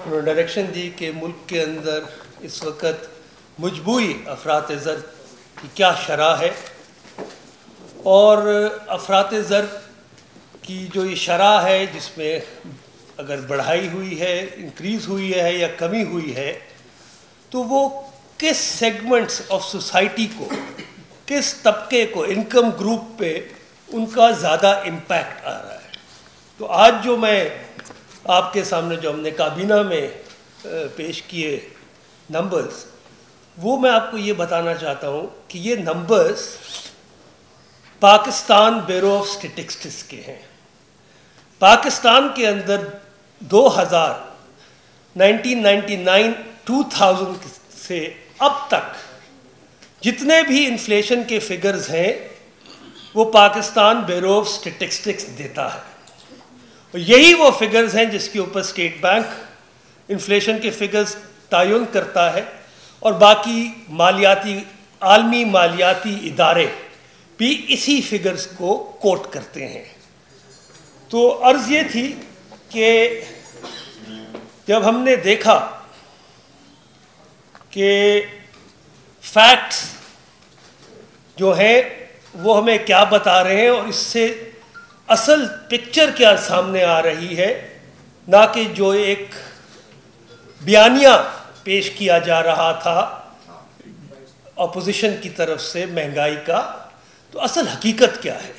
انہوں نے ڈائریکشن دی کہ ملک کے اندر اس وقت مجموعی افراط زر کی کیا شرح ہے اور افراط زر کی جو یہ شرح ہے جس میں اگر بڑھائی ہوئی ہے، انکریز ہوئی ہے یا کمی ہوئی ہے، تو وہ کس سیگمنٹس آف سوسائٹی کو، کس طبقے کو، انکم گروپ پہ ان کا زیادہ امپیکٹ آ رہا ہے۔ تو آج جو میں آپ کے سامنے جو ہم نے کابینہ میں پیش کیے نمبرز، وہ میں آپ کو یہ بتانا چاہتا ہوں کہ یہ numbers Pakistan bureau of statistics کے ہیں۔ پاکستان کے اندر 1999 سے اب تک جتنے بھی انفلیشن کے فگرز ہیں وہ پاکستان بیورو آف اسٹیٹسٹکس دیتا ہے، اور یہی وہ فگرز ہیں جس کے اوپر اسٹیٹ بینک انفلیشن کے فگرز تعین کرتا ہے، اور باقی عالمی مالیاتی ادارے بھی اسی فگرز کو کوٹ کرتے ہیں۔ تو عرض یہ تھی کہ جب ہم نے دیکھا کہ فیکٹس جو ہیں وہ ہمیں کیا بتا رہے ہیں اور اس سے اصل پکچر کیا سامنے آ رہی ہے، نہ کہ جو ایک بیانیہ پیش کیا جا رہا تھا اپوزیشن کی طرف سے مہنگائی کا، تو اصل حقیقت کیا ہے۔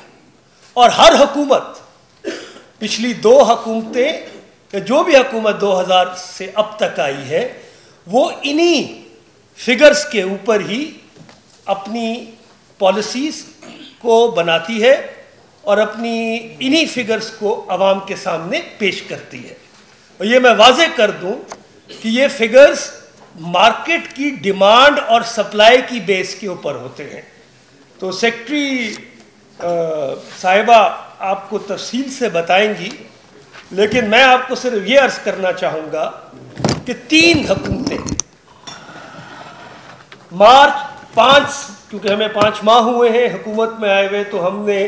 اور ہر حکومت، پچھلی 2 حکومتیں یا جو بھی حکومت 2000 سے اب تک آئی ہے، وہ انہی فگرز کے اوپر ہی اپنی پالیسیز کو بناتی ہے اور اپنی انہی فگرز کو عوام کے سامنے پیش کرتی ہے۔ اور یہ میں واضح کر دوں کہ یہ فگرز مارکیٹ کی ڈیمانڈ اور سپلائی کی بیس کے اوپر ہوتے ہیں۔ تو سیکٹری صاحبہ آپ کو تفصیل سے بتائیں گی، لیکن میں آپ کو صرف یہ عرض کرنا چاہوں گا کہ 3 حکومتیں مارچ 5، کیونکہ ہمیں 5 ماہ ہوئے ہیں حکومت میں آئے ہوئے، تو ہم نے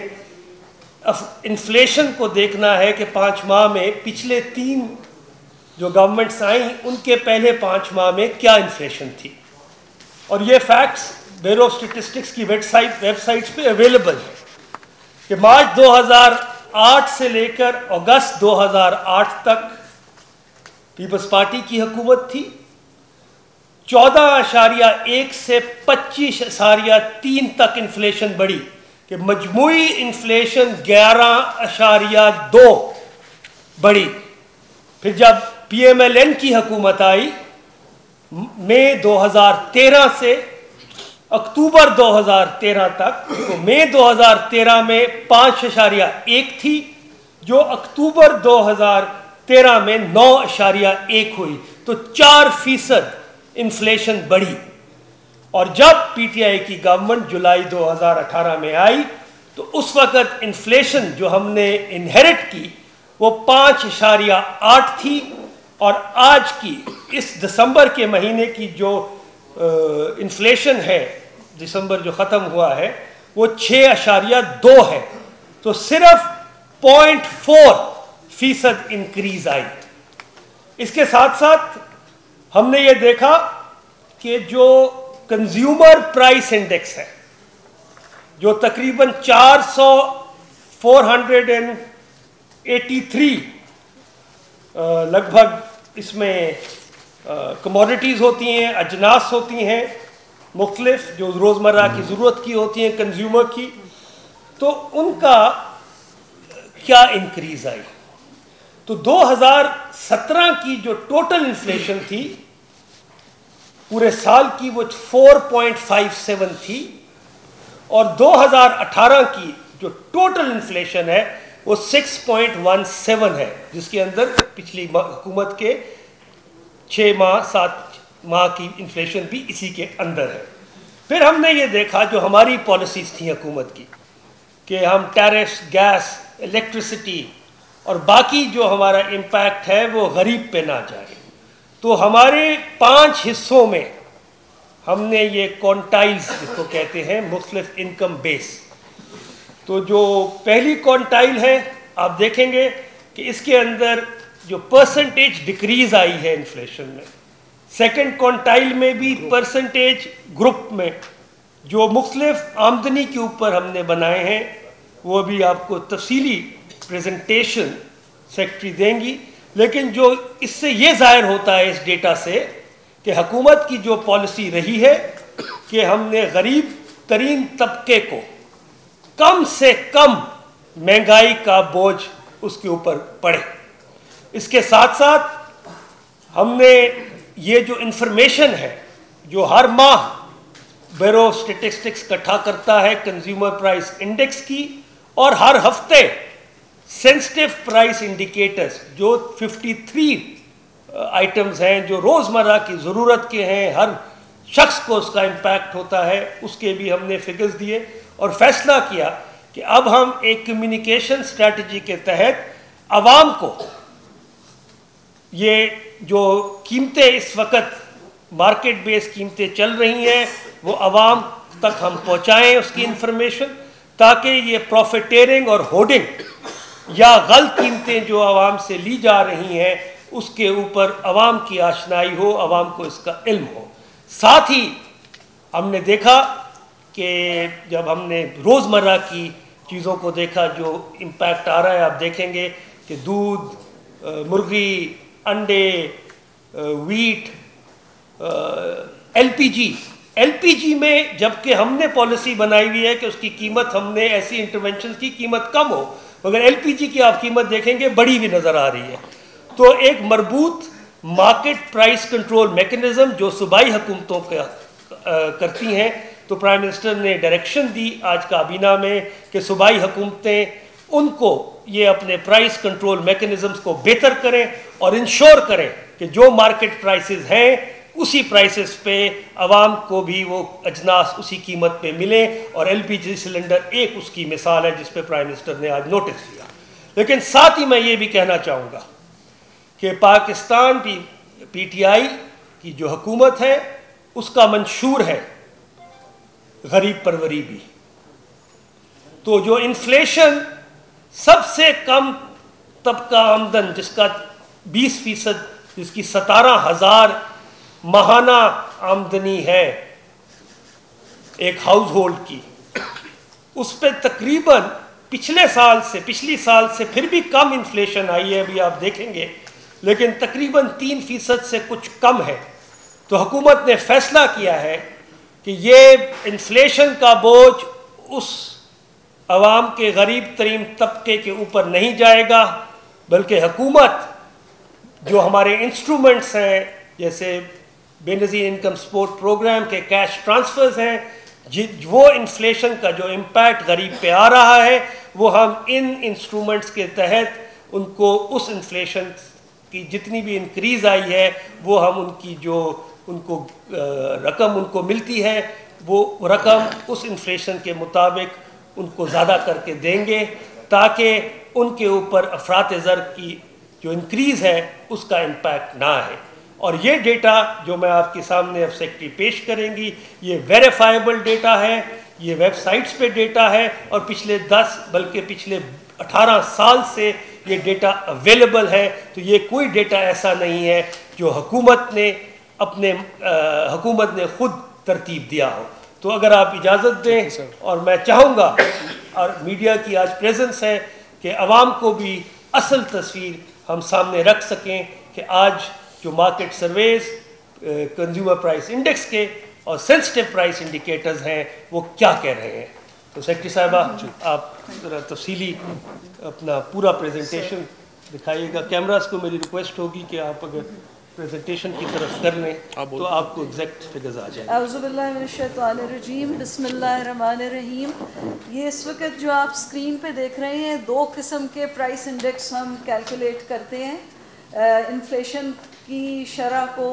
انفلیشن کو دیکھنا ہے کہ 5 ماہ میں پچھلے 3 جو گورنمنٹس آئیں ان کے پہلے 5 ماہ میں کیا انفلیشن تھی، اور یہ فیکٹس بیورو آف اسٹیٹسٹکس کی ویب سائٹس پہ اویلیبل ہے کہ مارچ 2008 سے لے کر اگست 2008 تک پیپلز پارٹی کی حکومت تھی، 14.1 سے 25.3 تک انفلیشن بڑھی، کہ مجموعی انفلیشن 11.2 بڑھی۔ پھر جب پی ایم ایل این کی حکومت آئی مئی 2013 سے اکتوبر 2013 تک، تو مئی 2013 میں 5.1 تھی، جو اکتوبر 2013 میں 9.1 ہوئی، تو 4% انفلیشن بڑھی۔ اور جب پی ٹی آئی کی گورنمنٹ جولائی 2018 میں آئی تو اس وقت انفلیشن جو ہم نے انہیرٹ کی وہ 5.8 تھی، اور آج کی اس دسمبر کے مہینے کی جو انفلیشن ہے، دسمبر جو ختم ہوا ہے، وہ 6.2 ہے، تو صرف 0.4% انکریز آئی۔ اس کے ساتھ ساتھ ہم نے یہ دیکھا کہ جو کنزیومر پرائس انڈیکس ہے، جو تقریباً 483 لگ بھگ اس میں کموڈیٹیز ہوتی ہیں، اجناس ہوتی ہیں مختلف جو روزمرہ کی ضرورت کی ہوتی ہیں کنزیومر کی، تو ان کا کیا انکریز آئی۔ تو 2017 کی جو ٹوٹل انفلیشن تھی پورے سال کی، وہ 4.57 تھی، اور 2018 کی جو ٹوٹل انفلیشن ہے وہ 6.17 ہے، جس کے اندر پچھلی حکومت کے 6 ماہ 7 ماہ کی انفلیشن بھی اسی کے اندر ہے۔ پھر ہم نے یہ دیکھا جو ہماری پالیسیز تھیں حکومت کی، کہ ہم ٹیرفس، گیس، الیکٹریسٹی اور باقی جو ہمارا امپیکٹ ہے وہ غریب پہ نہ جائے۔ تو ہمارے 5 حصوں میں ہم نے یہ کونٹائلز جس کو کہتے ہیں مختلف انکم بیس، تو جو پہلی کونٹائل ہے آپ دیکھیں گے کہ اس کے اندر जो परसेंटेज डिक्रीज आई है इन्फ्लेशन में, सेकंड क्वांटाइल में भी परसेंटेज ग्रुप में जो मुख्तलिफ आमदनी के ऊपर हमने बनाए हैं, वो भी आपको तफसीली प्रेजेंटेशन सेक्रेटरी देंगी। लेकिन जो इससे ये ज़ाहिर होता है इस डेटा से कि हुकूमत की जो पॉलिसी रही है कि हमने गरीब तरीन तबके को कम से कम महंगाई का बोझ उसके ऊपर पड़े। इसके साथ साथ हमने ये जो इंफॉर्मेशन है जो हर माह ब्यूरो ऑफ स्टैटिस्टिक्स इकट्ठा करता है कंज्यूमर प्राइस इंडेक्स की, और हर हफ्ते सेंसिटिव प्राइस इंडिकेटर्स जो 53 आइटम्स हैं जो रोज़मर्रा की ज़रूरत के हैं, हर शख्स को उसका इम्पैक्ट होता है, उसके भी हमने फिगर्स दिए और फैसला किया कि अब हम एक कम्युनिकेशन स्ट्रैटेजी के तहत आवाम को ये जो कीमतें इस वक्त मार्केट बेस्ड कीमतें चल रही हैं वो आवाम तक हम पहुँचाएँ उसकी इंफॉर्मेशन, ताकि ये प्रॉफिटेरिंग और होर्डिंग या गलत कीमतें जो आवाम से ली जा रही हैं उसके ऊपर आवाम की आशनाई हो, आवाम को इसका इल्म हो। साथ ही हमने देखा कि जब हमने रोज़मर्रा की चीज़ों को देखा जो इम्पैक्ट आ रहा है, आप देखेंगे कि दूध, मुर्गी, अंडे, वीट, एलपीजी में जबकि हमने पॉलिसी बनाई हुई है कि उसकी कीमत, हमने ऐसी इंटरवेंशन की कीमत कम हो, मगर एलपीजी की आप कीमत देखेंगे बढ़ी हुई नज़र आ रही है। तो एक मरबूत मार्केट प्राइस कंट्रोल मैकेनिज्म जो सूबाई हुकूमतों करती हैं, तो प्राइम मिनिस्टर ने डायरेक्शन दी आज काबीना में कि सूबाई हुकूमतें उनको ये अपने प्राइस कंट्रोल मैकेनिज्म्स को बेहतर करें और इंश्योर करें कि जो मार्केट प्राइसेस हैं उसी प्राइसेस पे आवाम को भी वो अजनास उसी कीमत पे मिले, और एलपीजी सिलेंडर एक उसकी मिसाल है जिस पे प्राइम मिनिस्टर ने आज नोटिस दिया। लेकिन साथ ही मैं ये भी कहना चाहूँगा कि पाकिस्तान भी पीटीआई की जो हुकूमत है उसका मंशूर है गरीब परवरी भी। तो जो इन्फ्लेशन सबसे कम तबका आमदन जिसका 20%, जिसकी 17,000 माहाना आमदनी है एक हाउस होल्ड की, उस पर तकरीबन पिछली साल से फिर भी कम इन्फ्लेशन आई है, अभी आप देखेंगे, लेकिन तकरीबन 3% से कुछ कम है। तो हुकूमत ने फैसला किया है कि ये इन्फ्लेशन का बोझ उस आवाम के गरीब तरीन तबके के ऊपर नहीं जाएगा, बल्कि हुकूमत जो हमारे इंस्ट्रूमेंट्स हैं जैसे बेनज़ीर इनकम सपोर्ट प्रोग्राम के कैश ट्रांसफर्स हैं, वो इन्फ्लेशन का जो इम्पैक्ट गरीब पे आ रहा है वो हम इन इंस्ट्रूमेंट्स के तहत उनको उस इन्फ्लेशन की जितनी भी इंक्रीज़ आई है वो हम उनकी जो उनको रकम उनको मिलती है वो रकम उस इन्फ्लेशन के मुताबिक उनको ज़्यादा करके देंगे, ताकि उनके ऊपर अफरात ज़र की जो इंक्रीज़ है उसका इम्पैक्ट ना है। और ये डेटा जो मैं आपके सामने अब सेक्रेटरी पेश करेंगी, ये वेरीफाइबल डेटा है, ये वेबसाइट्स पे डेटा है, और पिछले 10 बल्कि पिछले 18 साल से ये डेटा अवेलेबल है। तो ये कोई डेटा ऐसा नहीं है जो हुकूमत ने खुद तरतीब दिया हो। तो अगर आप इजाज़त दें, और मैं चाहूँगा और मीडिया की आज प्रेजेंस है कि आवाम को भी असल तस्वीर हम सामने रख सकें कि आज जो market surveys, consumer price index के और सेंसिटिव प्राइस इंडिकेटर्स हैं वो क्या कह रहे हैं। तो सेक्रेटरी साहिबा आप ज़रा तफसीली अपना पूरा प्रेजेंटेशन दिखाइएगा। कैमरास को मेरी रिक्वेस्ट होगी कि आप अगर प्रेजेंटेशन की तरफ कर लें तो आपको एग्जैक्ट फिगर्स आ जाएंगे। औज़ुबिल्लाहिमिनश्शैतानिर्रजीम, बिस्मिल्लाहिर्रहमानिर्रहीम। ये इस वक्त जो आप स्क्रीन पे देख रहे हैं, 2 किस्म के प्राइस इंडेक्स हम कैलकुलेट करते हैं इन्फ्लेशन की शरह को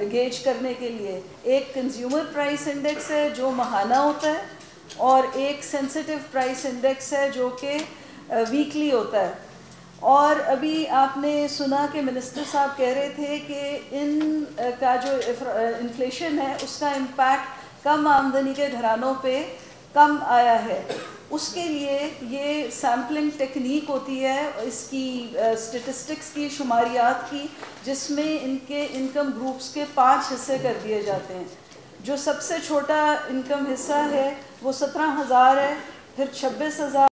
गेज करने के लिए। एक कंज्यूमर प्राइस इंडेक्स है जो माहाना होता है, और एक सेंसिटिव प्राइस इंडेक्स है जो कि वीकली होता है। और अभी आपने सुना कि मिनिस्टर साहब कह रहे थे कि इन का जो इन्फ्लेशन है उसका इम्पैक्ट कम आमदनी के घरानों पे कम आया है। اس کے لیے یہ سیمپلنگ ٹیکنیک ہوتی ہے اس کی اسٹیٹسٹکس کی شماریات کی، جس میں ان کے انکم گروپس کے 5 حصے کر دیے جاتے ہیں. جو سب سے چھوٹا انکم حصہ ہے وہ 17,000 ہے، پھر 26,000